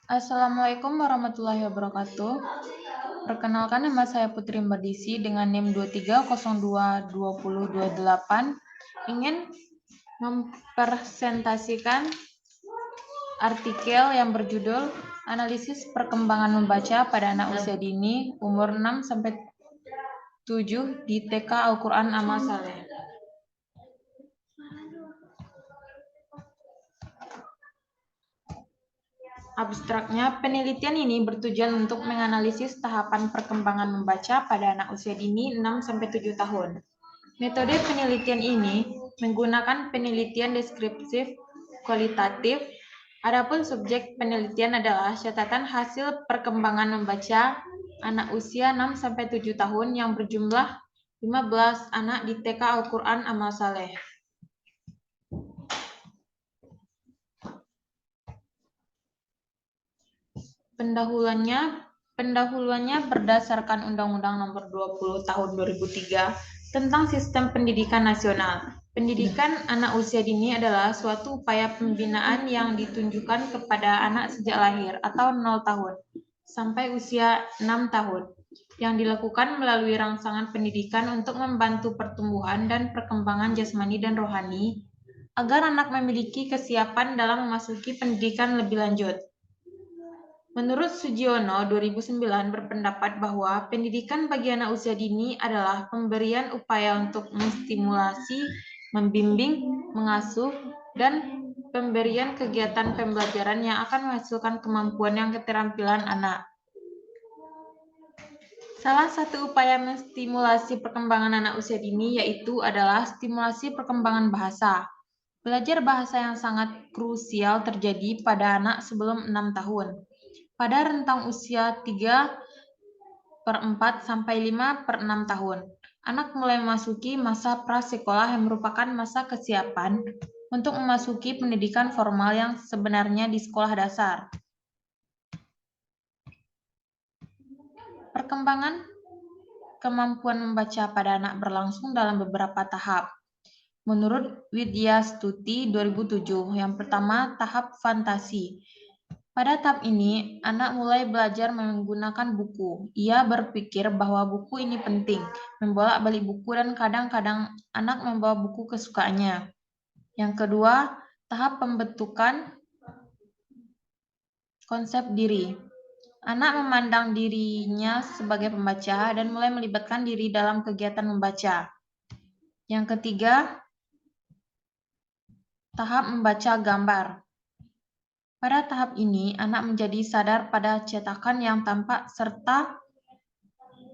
Assalamualaikum warahmatullahi wabarakatuh. Perkenalkan, nama saya Putri Mbardisi dengan NIM 23022028 ingin mempresentasikan artikel yang berjudul Analisis Perkembangan Membaca pada Anak Usia Dini umur 6-7 di TK Al-Quran Amal Saleh. Abstraknya, penelitian ini bertujuan untuk menganalisis tahapan perkembangan membaca pada anak usia dini 6-7 tahun. Metode penelitian ini menggunakan penelitian deskriptif kualitatif. Adapun subjek penelitian adalah catatan hasil perkembangan membaca anak usia 6-7 tahun yang berjumlah 15 anak di TK Al-Quran Amal Saleh. Pendahuluannya berdasarkan Undang-Undang Nomor 20 Tahun 2003 tentang Sistem Pendidikan Nasional. Pendidikan anak usia dini adalah suatu upaya pembinaan yang ditunjukkan kepada anak sejak lahir atau 0 tahun sampai usia 6 tahun, yang dilakukan melalui rangsangan pendidikan untuk membantu pertumbuhan dan perkembangan jasmani dan rohani agar anak memiliki kesiapan dalam memasuki pendidikan lebih lanjut. Menurut Sugiono 2009 berpendapat bahwa pendidikan bagi anak usia dini adalah pemberian upaya untuk menstimulasi, membimbing, mengasuh, dan pemberian kegiatan pembelajaran yang akan menghasilkan kemampuan dan keterampilan anak. Salah satu upaya menstimulasi perkembangan anak usia dini yaitu adalah stimulasi perkembangan bahasa. Belajar bahasa yang sangat krusial terjadi pada anak sebelum 6 tahun. Pada rentang usia 3/4 sampai 5/6 tahun, anak mulai memasuki masa prasekolah yang merupakan masa kesiapan untuk memasuki pendidikan formal yang sebenarnya di sekolah dasar. Perkembangan kemampuan membaca pada anak berlangsung dalam beberapa tahap. Menurut Widya Stuti 2007, yang pertama tahap fantasi. Pada tahap ini, anak mulai belajar menggunakan buku. Ia berpikir bahwa buku ini penting, membolak-balik buku, dan kadang-kadang anak membawa buku kesukaannya. Yang kedua, tahap pembentukan konsep diri. Anak memandang dirinya sebagai pembaca dan mulai melibatkan diri dalam kegiatan membaca. Yang ketiga, tahap membaca gambar. Pada tahap ini, anak menjadi sadar pada cetakan yang tampak serta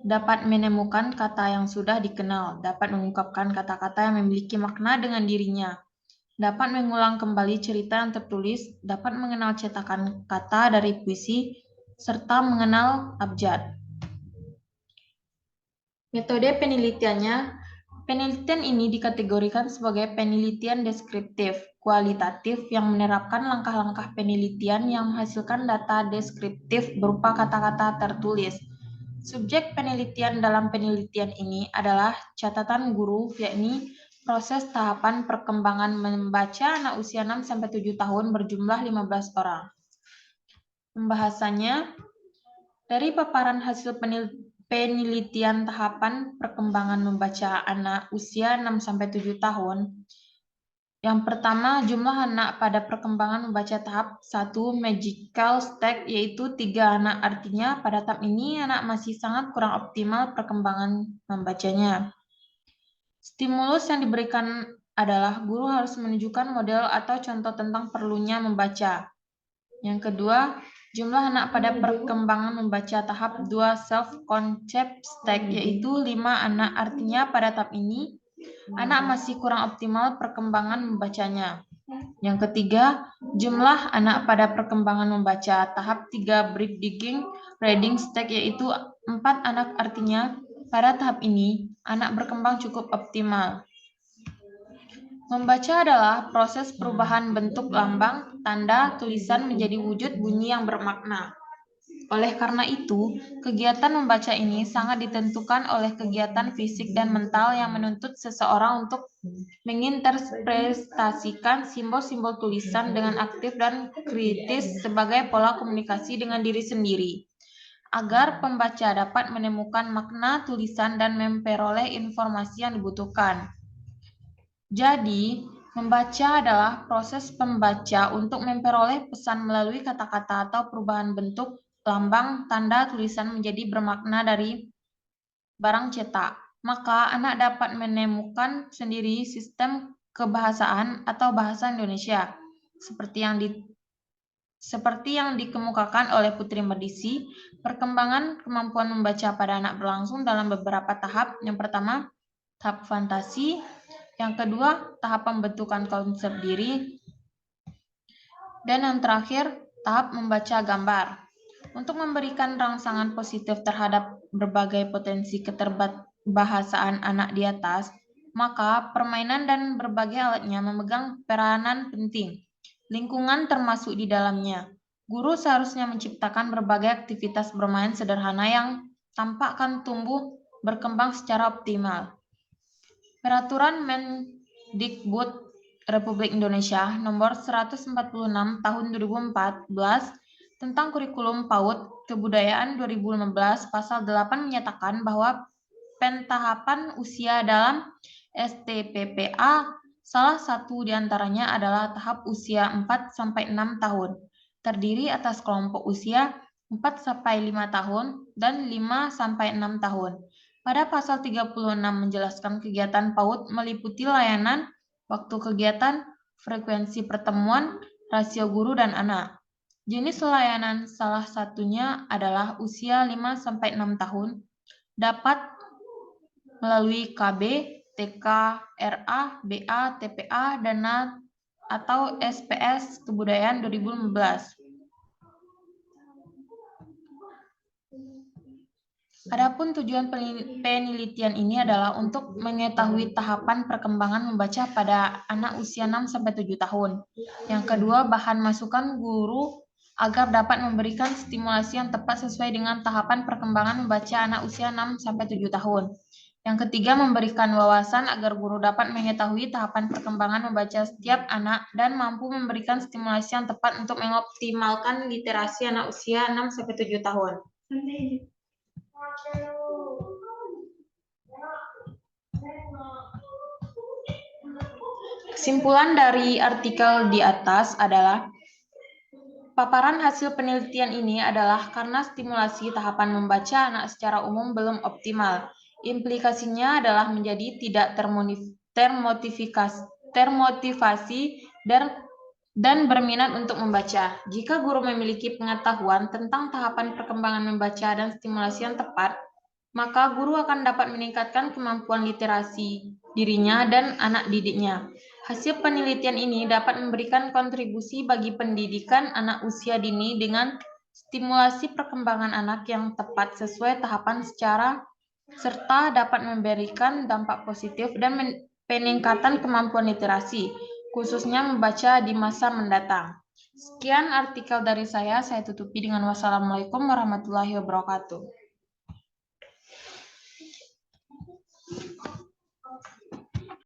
dapat menemukan kata yang sudah dikenal, dapat mengungkapkan kata-kata yang memiliki makna dengan dirinya, dapat mengulang kembali cerita yang tertulis, dapat mengenal cetakan kata dari puisi, serta mengenal abjad. Metode penelitiannya. Penelitian ini dikategorikan sebagai penelitian deskriptif kualitatif yang menerapkan langkah-langkah penelitian yang menghasilkan data deskriptif berupa kata-kata tertulis. Subjek penelitian dalam penelitian ini adalah catatan guru, yakni proses tahapan perkembangan membaca anak usia 6-7 tahun berjumlah 15 orang. Pembahasannya, dari paparan hasil penelitian tahapan perkembangan membaca anak usia 6-7 tahun. Yang pertama, jumlah anak pada perkembangan membaca tahap 1 magical stack, yaitu 3 anak. Artinya pada tahap ini anak masih sangat kurang optimal perkembangan membacanya. Stimulus yang diberikan adalah guru harus menunjukkan model atau contoh tentang perlunya membaca. Yang kedua, jumlah anak pada perkembangan membaca tahap 2 self-concept stack, yaitu 5 anak. Artinya pada tahap ini, anak masih kurang optimal perkembangan membacanya. Yang ketiga, jumlah anak pada perkembangan membaca tahap 3 break digging reading stack, yaitu 4 anak. Artinya, pada tahap ini, anak berkembang cukup optimal. Membaca adalah proses perubahan bentuk lambang, tanda, tulisan menjadi wujud bunyi yang bermakna. Oleh karena itu, kegiatan membaca ini sangat ditentukan oleh kegiatan fisik dan mental yang menuntut seseorang untuk menginterpretasikan simbol-simbol tulisan dengan aktif dan kritis sebagai pola komunikasi dengan diri sendiri, agar pembaca dapat menemukan makna tulisan dan memperoleh informasi yang dibutuhkan. Jadi, membaca adalah proses pembaca untuk memperoleh pesan melalui kata-kata atau perubahan bentuk, lambang, tanda tulisan menjadi bermakna dari barang cetak. Maka anak dapat menemukan sendiri sistem kebahasaan atau bahasa Indonesia seperti yang dikemukakan oleh Putri Medisi. Perkembangan kemampuan membaca pada anak berlangsung dalam beberapa tahap. Yang pertama, tahap fantasi. Yang kedua, tahap pembentukan konsep diri. Dan yang terakhir, tahap membaca gambar. Untuk memberikan rangsangan positif terhadap berbagai potensi keterbahasaan anak di atas, maka permainan dan berbagai alatnya memegang peranan penting. Lingkungan termasuk di dalamnya. Guru seharusnya menciptakan berbagai aktivitas bermain sederhana yang tampakkan tumbuh berkembang secara optimal. Peraturan Mendikbud Republik Indonesia Nomor 146 Tahun 2014 tentang Kurikulum PAUD Kebudayaan 2015 Pasal 8 menyatakan bahwa pentahapan usia dalam STPPA salah satu diantaranya adalah tahap usia 4-6 tahun, terdiri atas kelompok usia 4-5 tahun dan 5-6 tahun. Pada pasal 36 menjelaskan kegiatan PAUD meliputi layanan, waktu kegiatan, frekuensi pertemuan, rasio guru dan anak. Jenis layanan salah satunya adalah usia 5-6 tahun, dapat melalui KB, TK, RA, BA, TPA, Dana, atau SPS Kebudayaan 2015. Adapun tujuan penelitian ini adalah untuk mengetahui tahapan perkembangan membaca pada anak usia 6-7 tahun. Yang kedua, bahan masukan guru agar dapat memberikan stimulasi yang tepat sesuai dengan tahapan perkembangan membaca anak usia 6-7 tahun. Yang ketiga, memberikan wawasan agar guru dapat mengetahui tahapan perkembangan membaca setiap anak dan mampu memberikan stimulasi yang tepat untuk mengoptimalkan literasi anak usia 6-7 tahun. Kesimpulan dari artikel di atas adalah paparan hasil penelitian ini adalah karena stimulasi tahapan membaca anak secara umum belum optimal. Implikasinya adalah menjadi tidak termotivasi dan berminat untuk membaca. Jika guru memiliki pengetahuan tentang tahapan perkembangan membaca dan stimulasi yang tepat, maka guru akan dapat meningkatkan kemampuan literasi dirinya dan anak didiknya. Hasil penelitian ini dapat memberikan kontribusi bagi pendidikan anak usia dini dengan stimulasi perkembangan anak yang tepat sesuai tahapan serta dapat memberikan dampak positif dan peningkatan kemampuan literasi, khususnya membaca di masa mendatang. Sekian artikel dari saya tutupi dengan wassalamualaikum warahmatullahi wabarakatuh.